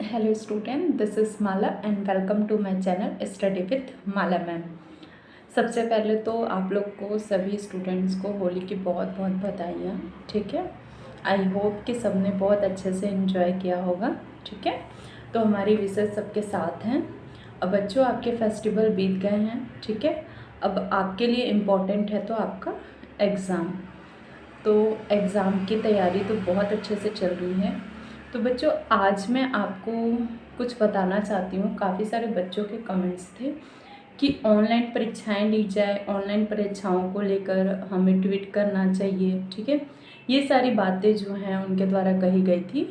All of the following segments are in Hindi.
Hello student, this is Mala and welcome to my channel Study with Mala ma'am. सबसे पहले तो आप लोग को सभी स्टूडेंट्स को होली की बहुत बहुत बधाइयाँ। ठीक है, आई होप कि सबने बहुत अच्छे से एंजॉय किया होगा। ठीक है, तो हमारी विशेष सबके साथ हैं। अब बच्चों आपके फेस्टिवल बीत गए हैं। ठीक है, अब आपके लिए इम्पोर्टेंट है तो आपका एग्ज़ाम। तो एग्ज़ाम की तैयारी तो बहुत अच्छे से चल रही है। तो बच्चों आज मैं आपको कुछ बताना चाहती हूँ। काफ़ी सारे बच्चों के कमेंट्स थे कि ऑनलाइन परीक्षाएं ली जाए, ऑनलाइन परीक्षाओं को लेकर हमें ट्वीट करना चाहिए। ठीक है, ये सारी बातें जो हैं उनके द्वारा कही गई थी।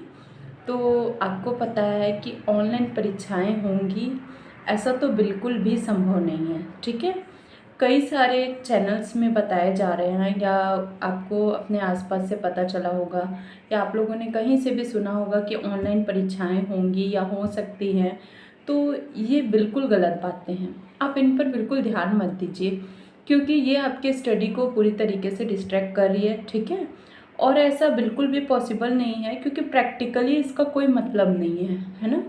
तो आपको पता है कि ऑनलाइन परीक्षाएं होंगी ऐसा तो बिल्कुल भी संभव नहीं है। ठीक है, कई सारे चैनल्स में बताए जा रहे हैं या आपको अपने आसपास से पता चला होगा या आप लोगों ने कहीं से भी सुना होगा कि ऑनलाइन परीक्षाएं होंगी या हो सकती हैं। तो ये बिल्कुल गलत बातें हैं, आप इन पर बिल्कुल ध्यान मत दीजिए क्योंकि ये आपके स्टडी को पूरी तरीके से डिस्ट्रैक्ट कर रही है। ठीक है, और ऐसा बिल्कुल भी पॉसिबल नहीं है क्योंकि प्रैक्टिकली इसका कोई मतलब नहीं है ना।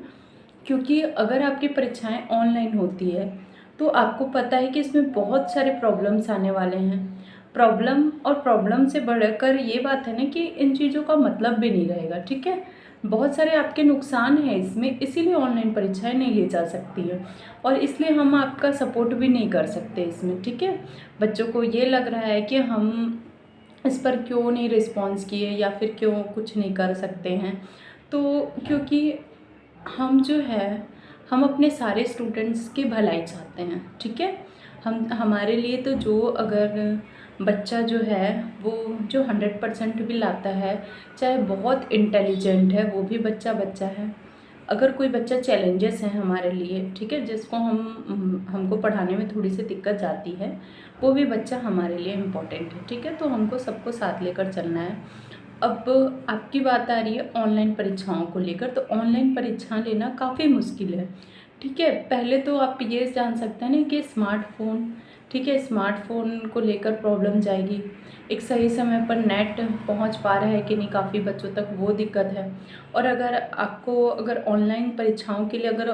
क्योंकि अगर आपकी परीक्षाएं ऑनलाइन होती है तो आपको पता है कि इसमें बहुत सारे प्रॉब्लम्स आने वाले हैं। प्रॉब्लम से बढ़कर ये बात है ना कि इन चीज़ों का मतलब भी नहीं रहेगा। ठीक है, बहुत सारे आपके नुकसान हैं इसमें, इसीलिए ऑनलाइन परीक्षाएं नहीं ली जा सकती है और इसलिए हम आपका सपोर्ट भी नहीं कर सकते इसमें। ठीक है, बच्चों को ये लग रहा है कि हम इस पर क्यों नहीं रिस्पॉन्स किए या फिर क्यों कुछ नहीं कर सकते हैं। तो क्योंकि हम जो है हम अपने सारे स्टूडेंट्स की भलाई चाहते हैं। ठीक है, हम हमारे लिए तो जो अगर बच्चा जो है वो जो 100% भी लाता है, चाहे बहुत इंटेलिजेंट है वो भी बच्चा बच्चा है। अगर कोई बच्चा चैलेंजेस हैं हमारे लिए, ठीक है, जिसको हमको पढ़ाने में थोड़ी सी दिक्कत जाती है, वो भी बच्चा हमारे लिए इम्पोर्टेंट है। ठीक है, तो हमको सबको साथ लेकर चलना है। अब आपकी बात आ रही है ऑनलाइन परीक्षाओं को लेकर, तो ऑनलाइन परीक्षा लेना काफ़ी मुश्किल है। ठीक है, पहले तो आप ये जान सकते हैं ना कि स्मार्टफोन, ठीक है, स्मार्टफोन को लेकर प्रॉब्लम जाएगी। एक सही समय पर नेट पहुंच पा रहा है कि नहीं काफ़ी बच्चों तक, वो दिक्कत है। और अगर ऑनलाइन परीक्षाओं के लिए अगर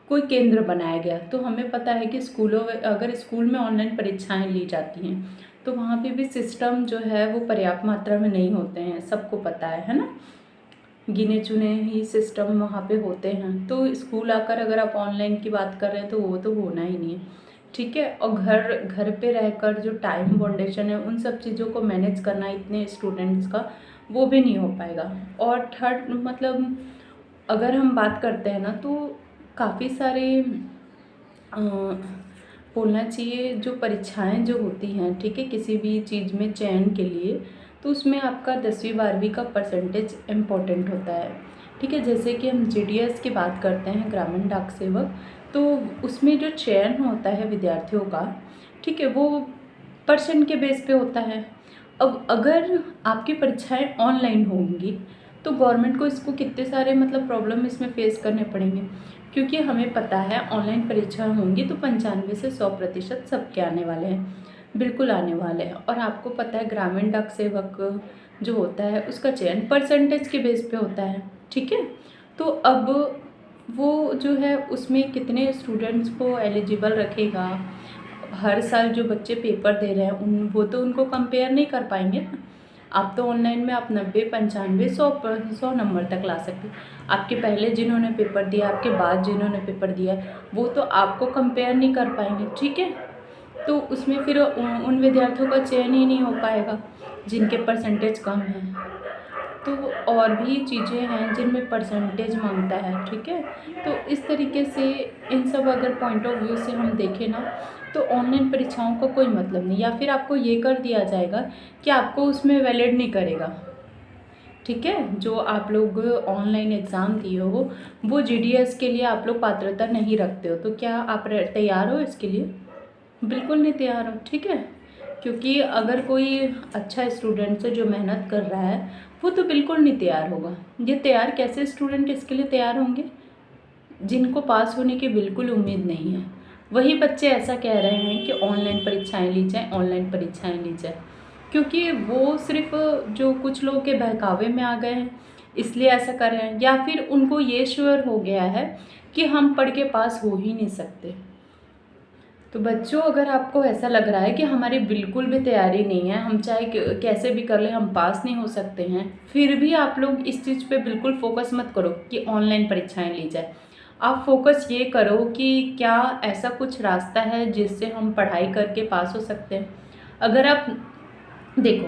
कोई केंद्र बनाया गया तो हमें पता है कि अगर स्कूल में ऑनलाइन परीक्षाएं ली जाती हैं तो वहाँ पे भी सिस्टम जो है वो पर्याप्त मात्रा में नहीं होते हैं, सबको पता है ना। गिने चुने ही सिस्टम वहाँ पे होते हैं। तो स्कूल आकर अगर आप ऑनलाइन की बात कर रहे हैं तो वो तो होना ही नहीं है। ठीक है, और घर पे रहकर जो टाइम बाउंडेशन है उन सब चीज़ों को मैनेज करना इतने स्टूडेंट्स का, वो भी नहीं हो पाएगा। और थर्ड मतलब अगर हम बात करते हैं ना तो काफ़ी सारे बोलना चाहिए जो परीक्षाएं जो होती हैं, ठीक है, किसी भी चीज़ में चयन के लिए, तो उसमें आपका 10वीं 12वीं का परसेंटेज इम्पोर्टेंट होता है। ठीक है, जैसे कि हम जीडीएस की बात करते हैं, ग्रामीण डाक सेवक, तो उसमें जो चयन होता है विद्यार्थियों का, ठीक है, वो परसेंट के बेस पे होता है। अब अगर आपकी परीक्षाएं ऑनलाइन होंगी तो गवर्नमेंट को इसको कितने सारे मतलब प्रॉब्लम इसमें फेस करने पड़ेंगे, क्योंकि हमें पता है ऑनलाइन परीक्षा होंगी तो 95 से 100% सबके आने वाले हैं, बिल्कुल आने वाले हैं। और आपको पता है ग्रामीण डाक सेवक जो होता है उसका चयन परसेंटेज के बेस पे होता है। ठीक है, तो अब वो जो है उसमें कितने स्टूडेंट्स को एलिजिबल रखेगा, हर साल जो बच्चे पेपर दे रहे हैं वो तो उनको कंपेयर नहीं कर पाएंगे ना। आप तो ऑनलाइन में आप 90 95 100 नंबर तक ला सकते। आपके पहले जिन्होंने पेपर दिया, आपके बाद जिन्होंने पेपर दिया, वो तो आपको कंपेयर नहीं कर पाएंगे। ठीक है, तो उसमें फिर उन विद्यार्थियों का चयन ही नहीं हो पाएगा जिनके परसेंटेज कम हैं। तो और भी चीज़ें हैं जिनमें परसेंटेज मांगता है। ठीक है, तो इस तरीके से इन सब अगर पॉइंट ऑफ व्यू से हम देखें ना तो ऑनलाइन परीक्षाओं का कोई मतलब नहीं, या फिर आपको ये कर दिया जाएगा कि आपको उसमें वैलिड नहीं करेगा। ठीक है, जो आप लोग ऑनलाइन एग्ज़ाम दिए हो वो जीडीएस के लिए आप लोग पात्रता नहीं रखते हो, तो क्या आप तैयार हो इसके लिए? बिल्कुल नहीं तैयार हो। ठीक है, क्योंकि अगर कोई अच्छा स्टूडेंट है जो मेहनत कर रहा है वो तो बिल्कुल नहीं तैयार होगा। ये तैयार कैसे स्टूडेंट इसके लिए तैयार होंगे जिनको पास होने की बिल्कुल उम्मीद नहीं है। वही बच्चे ऐसा कह रहे हैं कि ऑनलाइन परीक्षाएं ली जाएँ, ऑनलाइन परीक्षाएं ली जाए, क्योंकि वो सिर्फ जो कुछ लोग के बहकावे में आ गए हैं इसलिए ऐसा कर रहे हैं, या फिर उनको ये श्योर हो गया है कि हम पढ़ के पास हो ही नहीं सकते। तो बच्चों, अगर आपको ऐसा लग रहा है कि हमारी बिल्कुल भी तैयारी नहीं है, हम चाहे कैसे भी कर ले हम पास नहीं हो सकते हैं, फिर भी आप लोग इस चीज़ पे बिल्कुल फोकस मत करो कि ऑनलाइन परीक्षाएं ली जाए। आप फोकस ये करो कि क्या ऐसा कुछ रास्ता है जिससे हम पढ़ाई करके पास हो सकते हैं। अगर आप देखो,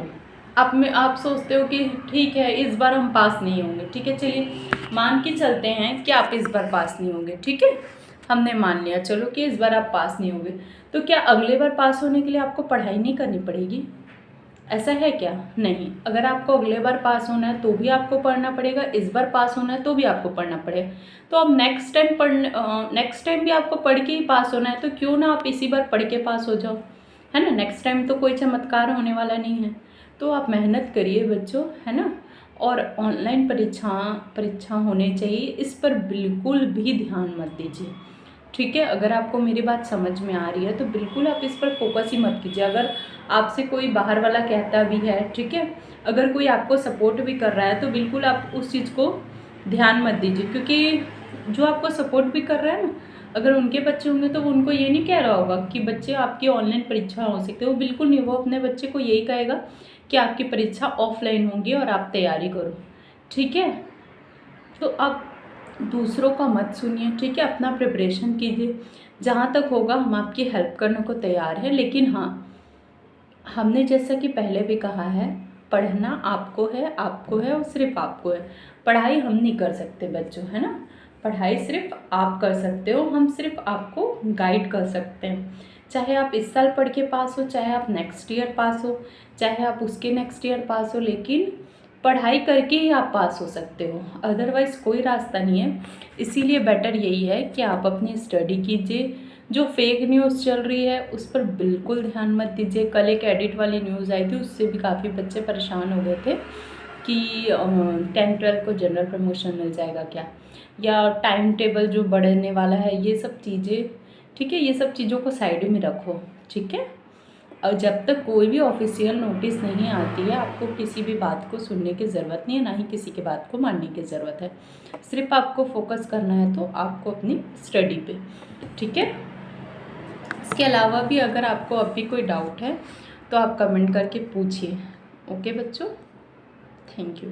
आप सोचते हो कि ठीक है इस बार हम पास नहीं होंगे, ठीक है, चलिए मान के चलते हैं कि आप इस बार पास नहीं होंगे, ठीक है, हमने मान लिया चलो कि इस बार आप पास नहीं होंगे, तो क्या अगले बार पास होने के लिए आपको पढ़ाई नहीं करनी पड़ेगी? ऐसा है क्या? नहीं। अगर आपको अगले बार पास होना है तो भी आपको पढ़ना पड़ेगा, इस बार पास होना है तो भी आपको पढ़ना पड़ेगा। तो अब नेक्स्ट टाइम भी आपको पढ़ के ही पास होना है, तो क्यों ना आप इसी बार पढ़ के पास हो जाओ, है ना। नेक्स्ट टाइम तो कोई चमत्कार होने वाला नहीं है। तो आप मेहनत करिए बच्चों, है ना। और ऑनलाइन परीक्षा होनी चाहिए, इस पर बिल्कुल भी ध्यान मत दीजिए, ठीक है। अगर आपको मेरी बात समझ में आ रही है तो बिल्कुल आप इस पर फोकस ही मत कीजिए। अगर आपसे कोई बाहर वाला कहता भी है, ठीक है, अगर कोई आपको सपोर्ट भी कर रहा है तो बिल्कुल आप उस चीज़ को ध्यान मत दीजिए, क्योंकि जो आपको सपोर्ट भी कर रहा है ना, अगर उनके बच्चे होंगे तो उनको ये नहीं कह रहा होगा कि बच्चे आपकी ऑनलाइन परीक्षा हो सकती है, वो बिल्कुल नहीं, वो अपने बच्चे को यही कहेगा कि आपकी परीक्षा ऑफलाइन होगी और आप तैयारी करो, ठीक है। तो आप दूसरों का मत सुनिए, ठीक है, अपना प्रिपरेशन कीजिए, जहाँ तक होगा हम आपकी हेल्प करने को तैयार हैं। लेकिन हाँ, हमने जैसा कि पहले भी कहा है, पढ़ना आपको है और सिर्फ आपको है। पढ़ाई हम नहीं कर सकते बच्चों, है ना। पढ़ाई सिर्फ आप कर सकते हो, हम सिर्फ आपको गाइड कर सकते हैं। चाहे आप इस साल पढ़ के पास हो, चाहे आप नेक्स्ट ईयर पास हो, चाहे आप उसके नेक्स्ट ईयर पास हो, लेकिन पढ़ाई करके ही आप पास हो सकते हो, अदरवाइज़ कोई रास्ता नहीं है। इसीलिए बेटर यही है कि आप अपनी स्टडी कीजिए। जो फेक न्यूज़ चल रही है उस पर बिल्कुल ध्यान मत दीजिए। कल एक एडिट वाली न्यूज़ आई थी, उससे भी काफ़ी बच्चे परेशान हो गए थे कि 10-12 को जनरल प्रमोशन मिल जाएगा क्या, या टाइम टेबल जो बढ़ने वाला है, ये सब चीज़ें, ठीक है, ये सब चीज़ों को साइड में रखो, ठीक है। और जब तक कोई भी ऑफिशियल नोटिस नहीं आती है, आपको किसी भी बात को सुनने की ज़रूरत नहीं है, ना ही किसी की बात को मानने की ज़रूरत है। सिर्फ आपको फोकस करना है तो आपको अपनी स्टडी पे, ठीक है। इसके अलावा भी अगर आपको अभी कोई डाउट है तो आप कमेंट करके पूछिए। ओके बच्चों, थैंक यू।